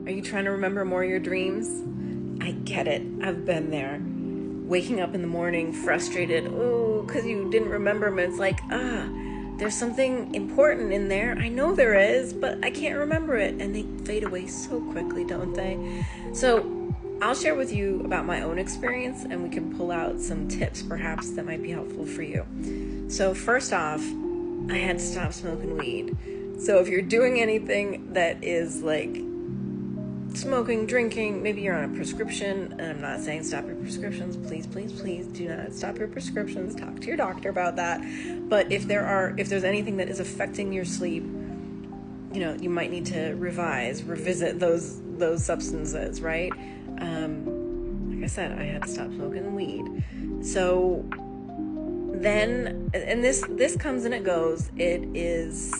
Are you trying to remember more of your dreams? I get it. I've been there. Waking up in the morning frustrated, because you didn't remember them. It's like, there's something important in there. I know there is, but I can't remember it. And they fade away so quickly, don't they? So I'll share with you about my own experience, and we can pull out some tips perhaps that might be helpful for you. So first off, I had to stop smoking weed. So if you're doing anything that is like smoking, drinking, maybe you're on a prescription, and I'm not saying stop your prescriptions, please do not stop your prescriptions. Talk to your doctor about that. But if there's anything that is affecting your sleep, you might need to revisit those substances, right? Like I said, I had to stop smoking weed. So then, and this comes and it goes. It is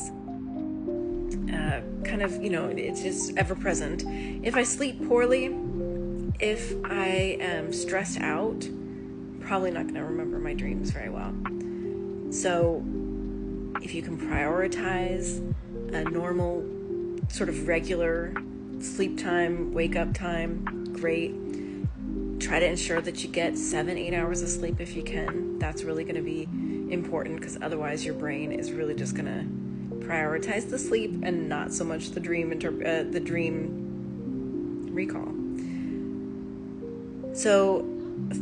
kind of, it's just ever present. If I sleep poorly, if I am stressed out, probably not going to remember my dreams very well. So if you can prioritize a normal sort of regular sleep time, wake up time, great. Try to ensure that you get 7-8 hours of sleep if you can. That's really going to be important, because otherwise your brain is really just going to prioritize the sleep and not so much the dream recall. So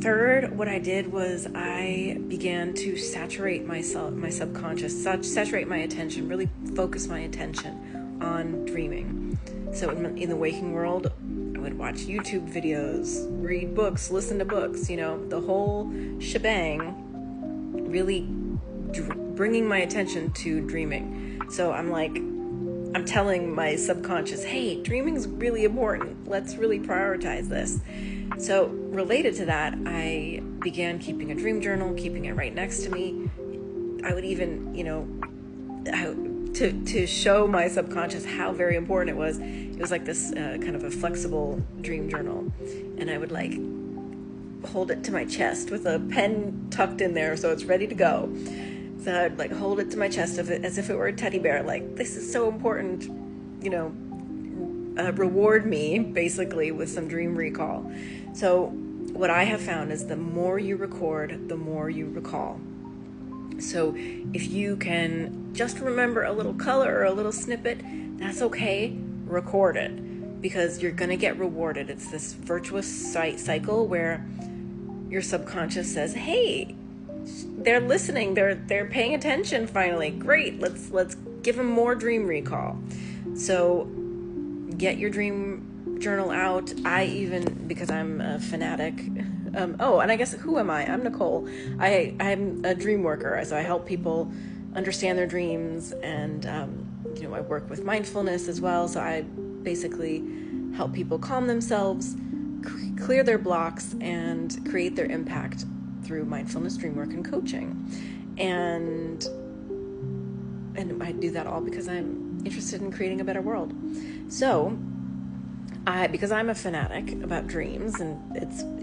third, what I did was I began to saturate my subconscious, saturate my attention, really focus my attention on dreaming. So in the waking world, I would watch YouTube videos, read books, listen to books, the whole shebang, really bringing my attention to dreaming. So I'm telling my subconscious, hey, dreaming's really important. Let's really prioritize this. So related to that, I began keeping a dream journal, keeping it right next to me. I would even, to show my subconscious how very important it was like this kind of a flexible dream journal. And I would hold it to my chest with a pen tucked in there so it's ready to go. So I'd hold it to my chest as if it were a teddy bear. This is so important, reward me basically with some dream recall. So what I have found is the more you record, the more you recall. So if you can just remember a little color or a little snippet, that's okay. Record it, because you're going to get rewarded. It's this virtuous cycle where your subconscious says, hey, they're listening. They're paying attention finally. Great. Let's give them more dream recall. So get your dream journal out. Because I'm a fanatic. And I guess, who am I? I'm Nicole. I'm a dream worker. So I help people understand their dreams, and I work with mindfulness as well. So I basically help people calm themselves, clear their blocks, and create their impact through mindfulness, dream work, and coaching. And I do that all because I'm interested in creating a better world. So because I'm a fanatic about dreams, and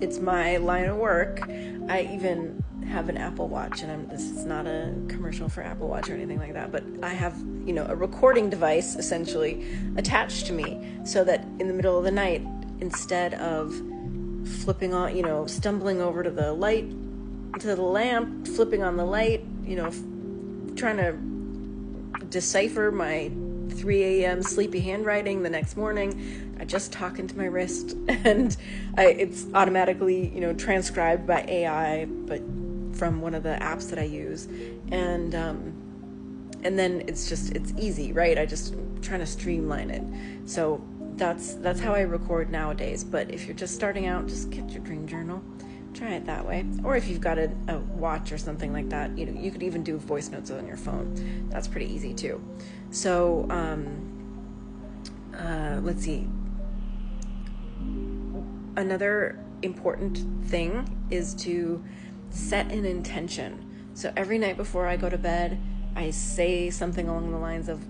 it's my line of work, I even have an Apple Watch, and this is not a commercial for Apple Watch or anything like that, but I have, a recording device essentially attached to me, so that in the middle of the night, instead of flipping on, stumbling over to the lamp, flipping on the light, trying to decipher my 3 a.m. sleepy handwriting the next morning, I just talk into my wrist, and it's automatically, transcribed by AI, but from one of the apps that I use, and then it's easy, right? I just trying to streamline it. So that's how I record nowadays. But if you're just starting out, just get your dream journal. Try it that way. Or if you've got a watch or something like that, you could even do voice notes on your phone. That's pretty easy too. So let's see. Another important thing is to set an intention. So every night before I go to bed, I say something along the lines of,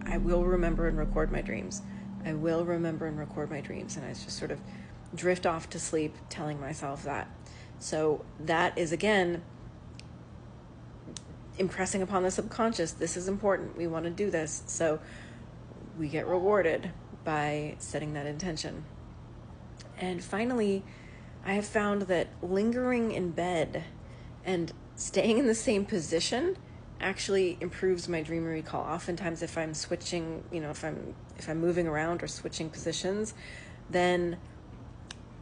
I will remember and record my dreams. I will remember and record my dreams. And I just sort of drift off to sleep telling myself that. So that is, again, impressing upon the subconscious, this is important. We want to do this. So we get rewarded. by setting that intention. And finally, I have found that lingering in bed and staying in the same position actually improves my dream recall. Oftentimes if I'm switching, if I'm moving around or switching positions, then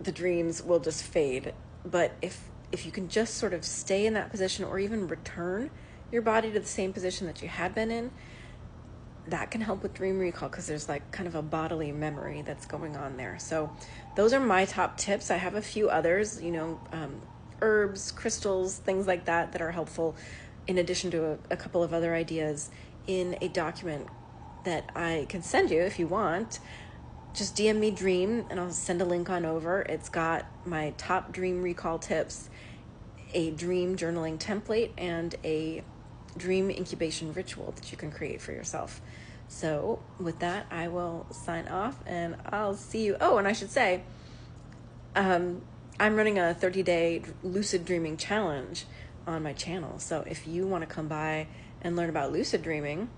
the dreams will just fade. But if you can just sort of stay in that position, or even return your body to the same position that you had been in, that can help with dream recall, because there's like kind of a bodily memory that's going on there. So those are my top tips. I have a few others, herbs, crystals, things like that are helpful, in addition to a couple of other ideas in a document that I can send you if you want. Just DM me Dream and I'll send a link on over. It's got my top dream recall tips, a dream journaling template, and a dream incubation ritual that you can create for yourself. So with that, I will sign off and I'll see you. Oh, and I should say, I'm running a 30-day lucid dreaming challenge on my channel. So if you want to come by and learn about lucid dreaming,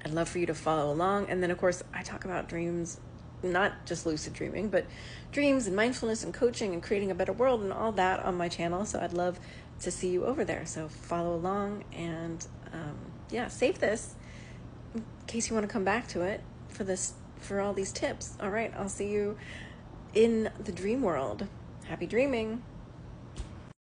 I'd love for you to follow along. And then of course I talk about dreams, not just lucid dreaming, but dreams and mindfulness and coaching and creating a better world and all that on my channel. So I'd love to see you over there. So follow along and save this in case you want to come back to it for all these tips. All right, I'll see you in the dream world. Happy dreaming.